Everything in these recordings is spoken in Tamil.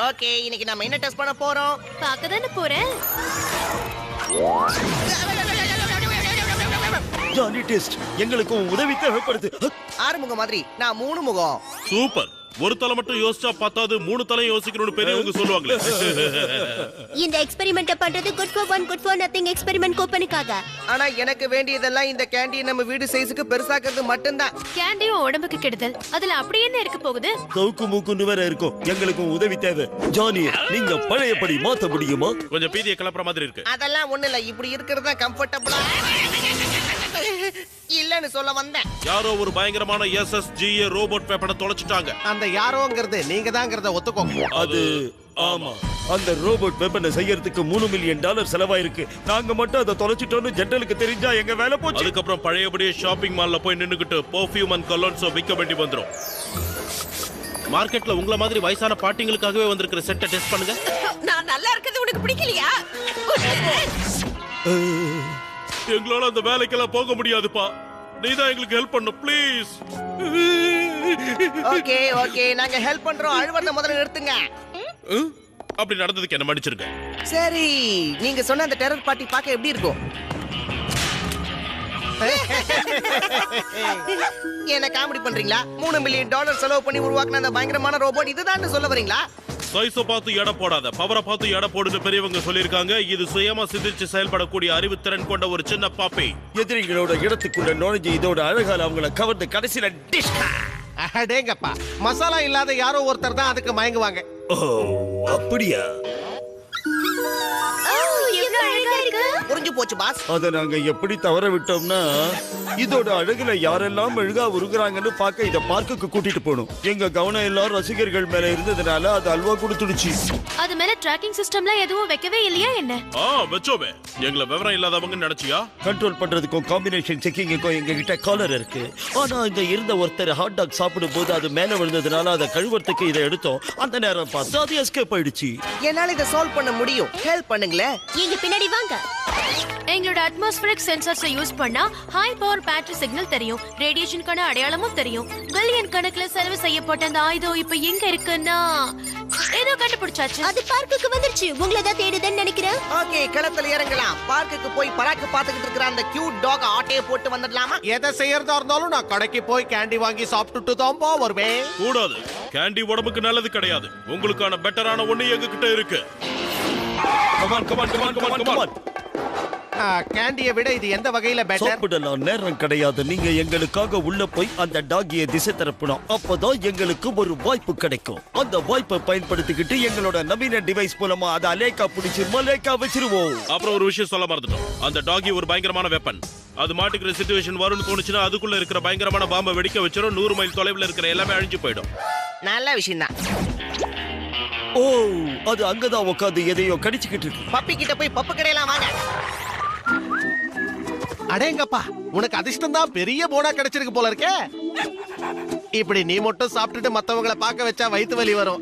ஓகே, இன்னைக்கு நாம என்ன டெஸ்ட் பண்ண போறோம்? பார்க்க தானே போறேன். ஜானி டெஸ்ட் எங்களுக்கும் உதவி தேவைப்படுது. ஆறுமுகம் மாதிரி நான் 3 முகம். சூப்பர். ஒரு தலை மட்டும் யோசிச்சா பத்தாது, 3 தலை யோசிக்கணும்னு பெரியவங்க சொல்லுவாங்களே. இந்த எக்ஸ்பெரிமெண்ட் பண்றது good for one good for nothing experiment கூப்பனுக்காக. ஆனா எனக்கு வேண்டியதெல்லாம் இந்த கேண்டி நம்ம வீடு சைஸுக்கு பெருசாக்குறது மட்டும்தான். கேண்டியும் உடம்புக்கு கெடுதல். அதுல அப்படி என்ன இருக்க போகுது? கவுக்கு மூக்குன்னு வேற இருக்கும். எங்களுக்கும் உதவி தேவை. ஜானி, நீங்க பழையபடி மாத்த முடியுமா? கொஞ்சம் பீதியை கிளப்புற மாதிரி இருக்கு. அதெல்லாம் ஒண்ணு இல்ல, இப்படி இருக்கிறது தான் கம்ஃபர்ட்டபிளா இல்லன்னு சொல்ல வந்தேன். யாரோ ஒரு பயங்கரமான SSGA ரோபோட் பேப்பரை தொலைச்சிட்டாங்க. அந்த யாரோங்கிறது நீங்க தாங்கிறத ஒத்துக்கோங்க. அது ஆமா, அந்த ரோபோட் வெப்பனை செய்யறதுக்கு $3 மில்லியன் செலவாயிருக்கு. நாங்க மட்டும் அதை தொலைச்சிட்டோம்னு ஜெனரலுக்கு தெரிஞ்சா எங்க வேலை போச்சு. அதுக்கப்புறம் பழையபடியே ஷாப்பிங் மால்ல போய் நின்னுக்கிட்டு பெர்ஃபியூம் அண்ட் கலோன்ஸோ விற்க வேண்டி வந்துரும். மார்க்கெட்ல உங்கள மாதிரி வயசான பாட்டிங்களுக்காகவே வந்திருக்கிற செட்டை டெஸ்ட் பண்ணுங்க. நான் நல்லா இருக்கிறது உனக்கு பிடிக்கலையா? எங்களால அந்த வேலைக்கெல்லாம் போக முடியாதுப்பா. நீதான் எங்களுக்கு ஹெல்ப் பண்ணு ப்ளீஸ். ஓகே ஓகே, நாங்க ஹெல்ப் பண்றோம். அழுவறத முதல்ல நிறுத்துங்க. அப்படி நடந்ததுக்கு என்ன மன்னிச்சிருங்க. சரி, நீங்க சொன்ன அந்த டெரர் பார்ட்டி பார்க்க எப்படி இருக்கும்? என்ன காமெடி பண்றீங்களா? $3 மில்லியன் செலவு பண்ணி உருவாக்குன அந்த பயங்கரமான ரோபோட் இதுதான் சொல்ல வரீங்களா? சைஸ பார்த்து எடை போடாத, பவரை பார்த்து எடை போடுன்னு பெரியவங்க சொல்லிருக்காங்க. இது சுயமா சிந்திச்சு செயல்படக்கூடிய அறிவுத்திறன் கொண்ட ஒரு சின்ன பாப்பி. எதிரிகளோட இடத்துக்குள்ள நுழைஞ்சு இதோட அழகால அவங்கள கவர்ந்து கடைசியில டிஷ். அடேங்கப்பா, மசாலா இல்லாத யாரோ ஒருத்தர் தான் அதுக்கு மயங்குவாங்க. ஓ, அப்படியா? புரிஞ்சு போச்சு பாஸ். அத நாங்க எப்படி தவற விட்டோம்னா, இதோட அழகுல யாரெல்லாம் மெழுகா உருகுறாங்கன்னு பார்க்க இத பார்க்குக்கு கூட்டிட்டு போனோம். எங்க கவனம் எல்லாம் ரசிகர்கள் மேல இருந்ததுனால அது அல்வா கொடுத்துடுச்சு. அது மேல ட்ராக்கிங் சிஸ்டம்ல எதுவும் வைக்கவே இல்லையா என்ன? வெச்சோமே. எங்களை விவரம் இல்லாதவங்க நினைச்சியா? கண்ட்ரோல் பண்றதுக்கும் காம்பினேஷன் செக்கிங்குக்கும் எங்க கிட்ட காலர் இருக்கு. ஆனா இங்க இருந்த ஒருத்தர் ஹாட் டாக் சாப்பிடும் போது அது மேல விழுந்ததுனால அதை கழுவுறதுக்கு இதை எடுத்தோம். அந்த நேரம் பார்த்து அது எஸ்கேப் ஆயிடுச்சு. என்னால இதை சால்வ் பண்ண முடியும். ஹெல்ப் பண்ணுங்களேன். இங்க பின்னாடி வாங்க. எங்களோட அட்மாஸ்பியரிக் சென்சார்ஸை யூஸ் பண்ணா ஹை பவர் பேட்டரி சிக்னல் தெரியும். ரேடியேஷனுக்கான அடையாளமும் தெரியும். பில்லியன் கணக்குல செலவு செய்யப்பட்ட அந்த ஆயுதம் இப்ப எங்க இருக்குன்னா ஏதோ கண்டுபிடிச்சாச்சு. அது பார்க்குக்கு வந்துருச்சு. உங்களை தான் தேடுதுன்னு நினைக்கிறேன். ஓகே, களத்துல இறங்கலாம். பார்க்குக்கு போய் பராக்கு பாத்துக்கிட்டு இருக்கிற அந்த கியூட் டாக் ஆட்டையை போட்டு வந்துடலாமா? எதை செய்யறதா இருந்தாலும் நான் கடைக்கு போய் கேண்டி வாங்கி சாப்பிட்டுட்டு தான் வருவேன். கூடாது. கேண்டி உடம்புக்கு நல்லது கிடையாது. உங்களுக்கான பெட்டரான ஒண்ணு எங்க கிட்ட இருக்கு. Come on come on come on come on come on. கேண்டியை விட இது எந்த வகையில பெட்டர்? சாப்பிடலாம், நேரம் கிடையாது. நீங்க எங்களுக்காக உள்ள போய் அந்த டாகியை திசை திருப்பணும். அப்பதான் எங்களுக்கு ஒரு வாய்ப்பு கிடைக்கும். அந்த வாய்ப்பை பயன்படுத்திக்கிட்டு எங்களோட நவீன டிவைஸ் மூலமா அதை அலேக்கா பிடிச்சி மலேக்கா வச்சிருவோம். அப்புறம் ஒரு விஷயம் சொல்ல மறந்துட்டோம். அந்த டாகி ஒரு பயங்கரமான வெப்பன். அது மாட்டிக்கிற சிச்சுவேஷன் வரும்னு தோணுச்சுன்னா அதுக்குள்ள இருக்கிற பயங்கரமான பாம்பை வெடிக்க வச்சிரும். 100 மைல் தொலைவில் இருக்கிற எல்லாமே அழிஞ்சு போயிடும். நல்ல விஷயம் தான். ஓ, அது அங்கதான் உட்காந்து எதையோ கடிச்சுக்கிட்டு இருக்கு. பப்பி கிட்ட போய் பப்பு கடையெல்லாம் வாங்க. அடேங்கப்பா, உனக்கு அதிர்ஷ்டம் தான் பெரிய போனா கிடைச்சிருக்கு போல இருக்கே. இப்படி நீ மட்டும் சாப்பிட்டுட்டு மத்தவங்களை பார்க்க வச்சா வயித்து வலி வரும்.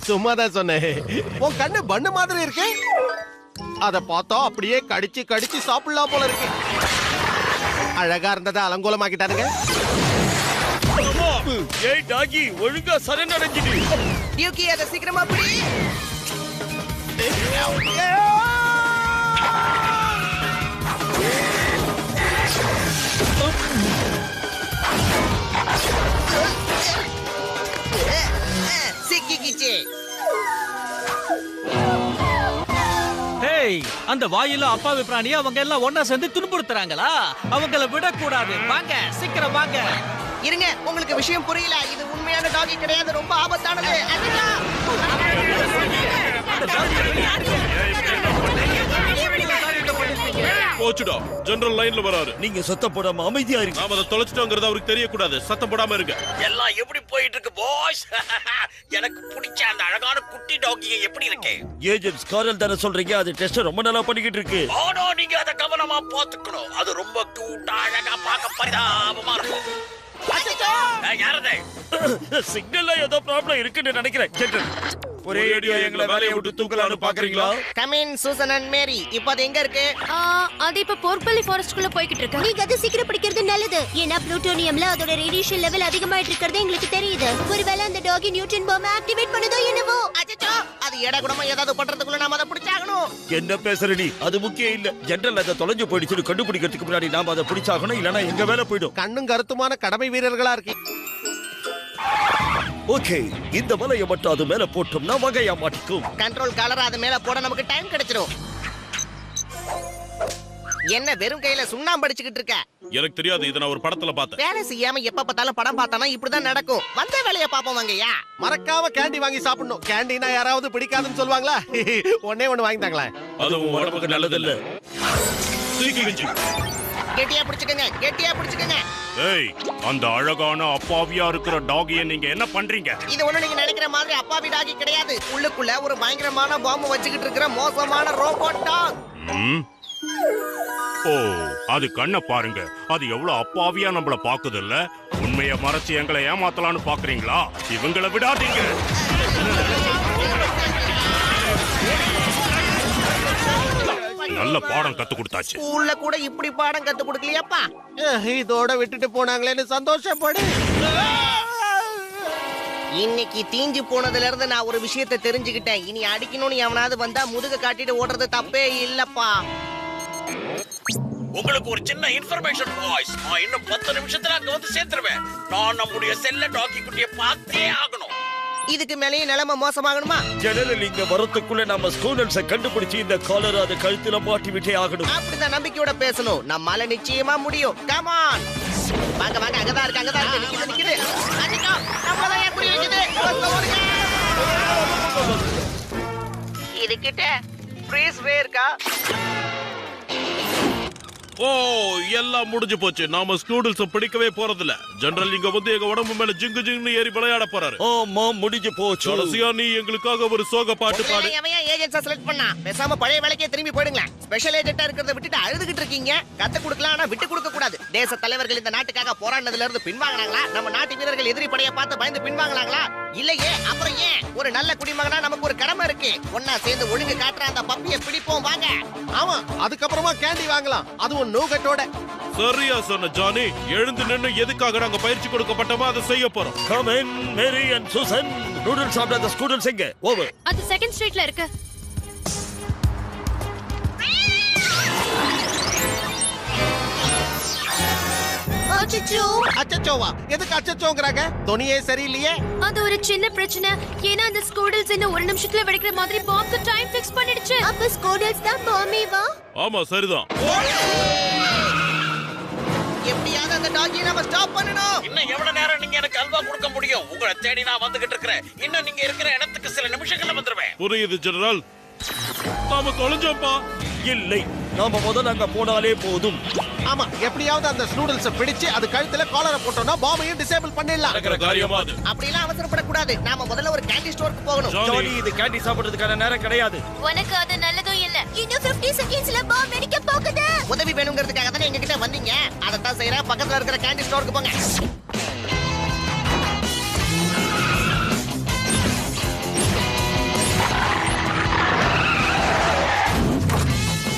சும்மாதான் சொன்னேன். உன் கண்ணு பண்ணு மாதிரி இருக்கு. அத பார்த்தா அப்படியே கடிச்சு கடிச்சு சாப்பிடலாம் போல இருக்கு. அழகா இருந்ததை அலங்கோலமாக்கிட்டானுங்க. ஏய் டாகி, ஒழுங்கா சரணடைஞ்சிடு. டியூக்கி, அதை சீக்கிரமா பிடி. சிக்கிக்கிச்சு. அந்த வாயில அப்பாவி பிராணியை அவங்க எல்லாம் ஒன்னா சேர்ந்து துன்புறுத்துறாங்களா? அவங்கள விடக்கூடாது. வாங்க, சீக்கிரம் வாங்க. இருங்க, உங்களுக்கு விஷயம் புரியல. இது உண்மையான டாகி கிடையாது, ரொம்ப ஆபத்தானது. போச்சுடா, ஜெனரல் லைன்ல வராரு. நீங்க சத்தம் போடாம அமைதியா இருங்க. நாம அதை தொலைச்சிட்டோங்கிறது அவருக்கு தெரியக்கூடாது. சத்தம் போடாம இருங்க. எல்லாம் எப்படி போயிட்டு இருக்கு பாய்ஸ்? எனக்கு பிடிச்ச அந்த அழகான குட்டி டாகியை எப்படி இருக்கு? ஏஜென்ட்ஸ் காரல் தானே சொல்றீங்க? அது டெஸ்ட் ரொம்ப நல்லா பண்ணிக்கிட்டு இருக்கு. ஆனா நீங்க அதை கவனமா பாத்துக்கணும். அது ரொம்ப கியூட்டா அழகா பார்க்க பரிதாபமா இருக்கும். யாரதே? சிக்னல்ல ஏதோ ப்ராப்ளம் இருக்குன்னு நினைக்கிறேன். ஒரே அடியா எங்களை வேலையை விட்டு தூக்கலான்னு பாக்குறீங்களா? கமின் சூசன் அண்ட் மேரி. இப்போ அது எங்க இருக்கு? அது இப்ப போர்க்பெல்லி ஃபாரஸ்ட்குள்ள போய்கிட்டு இருக்கு. நீங்க அதை சீக்கிரம் பிடிக்கிறது நல்லது. ஏன்னா புளூட்டோனியம்ல அதோட ரேடியேஷன் லெவல் அதிகமாயிட்டு இருக்கிறது எங்களுக்கு தெரியுது. ஒருவேளை அந்த டாகி நியூட்டன் பாம் ஆக்டிவேட் பண்ணுதோ என்னவோ. அச்சச்சோ, அது எடை கூடமா ஏதாவது பண்றதுக்குள்ள நாம அதை பிடிச்சாகணும். என்ன பேசுற நீ? அது முக்கியம் இல்ல. ஜெனரல் அதை தொலைஞ்சு போயிடுச்சு கண்டுபிடிக்கிறதுக்கு முன்னாடி நாம அதை பிடிச்சாகணும், இல்லனா எங்க வேலை போயிடும். கண்ணும் கருத்துமான கடமை வீரர்களா இருக்கு. ஓகே, இந்த வலையை மட்டும் அது மேல போட்டோம்னா வகையா மாட்டிக்கும். கண்ட்ரோல் காலர் அது மேல போட நமக்கு டைம் கிடைச்சிடும். என்ன வெறும் கையில சுண்ணாம்பு அடிச்சுக்கிட்டு இருக்க? எனக்கு தெரியாது, இதை நான் ஒரு படத்துல பார்த்தேன். வேலை செய்யாம எப்ப பார்த்தாலும் படம் பார்த்தானா இப்படிதான் நடக்கும். வந்த வேலையை பாப்போம் வாங்கய்யா. மறக்காம கேண்டி வாங்கி சாப்பிடணும். கேண்டினா யாராவது பிடிக்காதுன்னு சொல்லுவாங்களா? ஒண்ணே ஒண்ணு வாங்கிட்டாங்களே. அது உன் உடம்புக்கு நல்லது இல்ல. கெட்டியா பிடிச்சுக்கங்க, கெட்டியா பிடிச்சுக்கங்க. ஏய், அந்த அழகான அப்பாவியா இருக்கிற டாகியை நீங்க என்ன பண்றீங்க? இது ஒண்ணு நீங்க நினைக்கிற மாதிரி அப்பாவி டாகி கிடையாது. உள்ளுக்குள்ள ஒரு பயங்கரமான பாம்பு வச்சுக்கிட்டு இருக்கிற மோசமான ரோபோட் டாக். ஓ, அது கண்ணை பாருங்க. அது எவ்வளவு அப்பாவியா நம்மள பாக்குது இல்ல? உண்மையை மறைச்சு எங்களை ஏமாத்தலான்னு பாக்குறீங்களா? இவங்களை விடாதீங்க. நல்ல பாடம் கத்து கொடுத்தாச்சு. ஸ்கூல்ல கூட இப்படி பாடம் கத்து கொடுக்கலையாப்பா? இதோட விட்டுட்டு போனாங்களேன்னு சந்தோஷப்படு. இன்னைக்கு தீஞ்சு போனதுல இருந்து நான் ஒரு விஷயத்தை தெரிஞ்சுக்கிட்டேன். இனி அடிக்கணும்னு எவனாவது வந்தா முதுக காட்டிட்டு ஓடுறது தப்பே இல்லப்பா. உங்களுக்கு ஒரு சின்ன இன்ஃபர்மேஷன் பாய்ஸ். நான் இன்னும் 10 நிமிஷத்துல அங்க வந்து சேர்த்துருவேன். நான் நம்முடைய செல்ல டாக்கி குட்டியை பார்த்தே ஆகணும். இதுக்கு மேலேயும் நிலைமை மோசமாகணுமா? ஜெனரல் இங்க வரத்துக்குள்ள நம்ம ஸ்டூடண்ட்ஸை கண்டுபிடிச்சு இந்த காலர் அது கழுத்துல மாட்டி விட்டே ஆகணும். அப்படிதான் நம்பிக்கையோட பேசணும். நம்மால நிச்சயமா முடியும். கம் ஆன், வாங்க வாங்க, அங்கதான் இருக்கு, அங்கதான் இருக்கு, நிக்குது. அடிக்கோ, நம்மளதான் எப்படி இருக்குது? இது கிட்ட ஃப்ரீஸ் வே இருக்கா? ஓ, எல்லாம் முடிஞ்சு போச்சு. நாம ஸ்டூடண்ட்ஸ் பிடிக்கவே போறதில்ல. ஜெனரல் இங்க வந்து எங்க உடம்பு மேல ஜிங்கு ஜிங்னு ஏறி விளையாட போறாரு. ஆமா, முடிஞ்சு போச்சு. கடைசியா நீ எங்களுக்காக ஒரு சோக பாட்டு பாடு. ஏஜென்ட்ஸா செலக்ட் பண்ணா பேசாம பழைய வேலைக்கே திரும்பி போயிடுங்க. ஸ்பெஷல் ஏஜென்ட்டா இருக்கிறத விட்டுட்டு அழுதுகிட்டு இருக்கீங்க. கத்து கொடுக்கலாம், ஆனா விட்டு கொடுக்க கூடாது. தேச தலைவர்கள் இந்த நாட்டுக்காக போராடினதுல இருந்து பின்வாங்கினாங்களா? நம்ம நாட்டு வீரர்கள் எதிரி படையை பார்த்து பயந்து பின்வாங்கினாங்களா? இல்லையே. அப்புறம் ஏன்? ஒரு நல்ல குடிமகனா நமக்கு ஒரு கடமை இருக்கு. ஒன்னா சேர்ந்து ஒழுங்கு காட்டுற அந்த பப்பியை பிடிப்போம் வாங்க. ஆமா, அதுக்கப்புறமா கேண்டி வாங்கலாம். அதுவும் நூகட்டோட. சரியா சொன்ன ஜானி. எழுந்து நின்னு எதுக்காக நாங்க பயிற்சி கொடுக்கப்பட்டோமோ அதை செய்ய போறோம். Come in, Mary and Susan. Noodles சாப்பிட அந்த ஸ்டூடண்ட்ஸ் எங்க? ஓவர். அது செகண்ட் ஸ்ட்ரீட்ல இருக்கு. அச்சச்சோ. அச்சச்சோவா? எதுக்கு அச்சச்சோங்கறாங்க? துணியே சரியில்லையே. அது ஒரு சின்ன பிரச்சனை. ஏன்னா அந்த ஸ்கூடல்ஸ் இன்னும் ஒரு நிமிஷத்துல வெடிக்கிற மாதிரி பாம்புக்கு டைம் ஃபிக்ஸ் பண்ணிடுச்சு. அப்ப ஸ்கூடல்ஸ் தான் பாம்பேவா? ஆமா, சரிதான். எப்படியாவது அந்த டாகியை நம்ம ஸ்டாப் பண்ணணும். இன்னும் எவ்வளவு நேரம் நீங்க எனக்கு அல்வா கொடுக்க முடியும்? உங்களை தேடி நான் வந்துகிட்டு இருக்கிறேன். இன்னும் நீங்க இருக்கிற இடத்துக்கு சில நிமிஷங்கள்ல வந்துருவேன். புரியுது ஜெனரல். நாம தொலைஞ்சோம்ப்பா. இல்லை, நாம முதல்ல அங்க போனாலே போதும். ஆமா, எப்படியாவது அந்த ஸ்டூடண்ட்ஸ பிடிச்சு அது கழுத்துல காலரை போட்டோம்னா பாம்பையும் டிசேபிள் பண்ணிடலாம். நடக்கிற காரியமா அது? அப்படிலாம் அவசரப்படக்கூடாது. நாம முதல்ல ஒரு கேண்டி ஸ்டோருக்கு போகணும். ஜானி, இது கேண்டி சாப்பிடுறதுக்கான நேரம் கிடையாது. உனக்கு அது நல்லதும் இல்ல. இன்னும் 50 செகண்ட்ஸ்ல பாம்பு வெடிக்க போகுது. உதவி வேணுங்கிறதுக்காக தானே எங்க கிட்ட வந்தீங்க. அதைத்தான் செய்யறேன். பக்கத்துல இருக்கிற கேண்டி ஸ்டோருக்கு போங்க.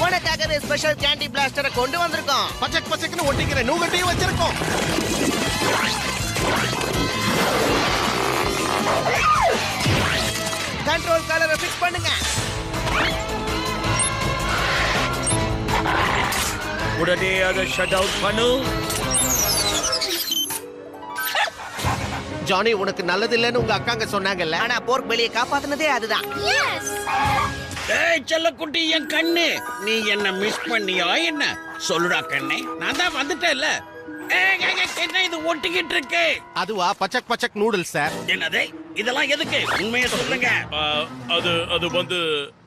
உனக்காகவே ஸ்பெஷல் கேண்டி பிளாஸ்டரை கொண்டு வந்திருக்கோம். பச்சக் பச்சக்னு ஒட்டிக்கிற நூகட்டையும் வச்சிருக்கோம். கண்ட்ரோல் காலரை ஃபிக்ஸ் பண்ணுங்க. உடனே அதை ஷட் அவுட் பண்ணு. ஜானி, உனக்கு நல்லது இல்லைன்னு உங்க அக்காங்க சொன்னாங்கல்ல. ஆனா போர்க் வெளியே காப்பாத்துனதே அதுதான். எஸ். ஏய் செல்லக்குட்டி, என் கண்ணு, நீ என்ன மிஸ் பண்ணியா என்ன? சொல்லுடா கண்ணே, நான் தான் வந்துட்டேன்ல. என்ன இது ஒட்டிக்கிட்டு இருக்கு? அதுவா பச்சக் பச்சக் நூடுல்ஸ் சார். என்னது? இதெல்லாம் எதுக்கு? உண்மையை சொல்லுங்க. அது வந்து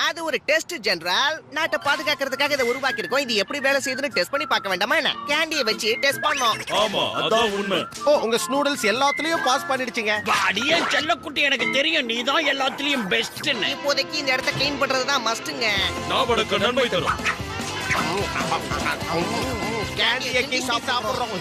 அது ஒரு டெஸ்ட் ஜெனரல். நாட்டை பாதுகாக்கிறதுக்காக இதை உருவாக்கி இருக்கோம். இது எப்படி வேலை செய்யுதுன்னு டெஸ்ட் பண்ணி பார்க்க வேண்டாமா என்ன? கேண்டியை வச்சு டெஸ்ட் பண்ணோம். ஆமா, அதான் உண்மை. ஓ, உங்க நூடுல்ஸ் எல்லாத்துலயும் பாஸ் பண்ணிடுச்சீங்க. அடியே செல்லக்குட்டி, எனக்கு தெரியும் நீ தான் எல்லாத்துலயும் பெஸ்ட்னு. இப்போதைக்கு இந்த இடத்தை கிளீன் பண்றதுதான் மஸ்ட்ங்க. நாவடக்கு நன்மை தரும். கேண்டியை கிண்டி சாப்பிடுறோம்.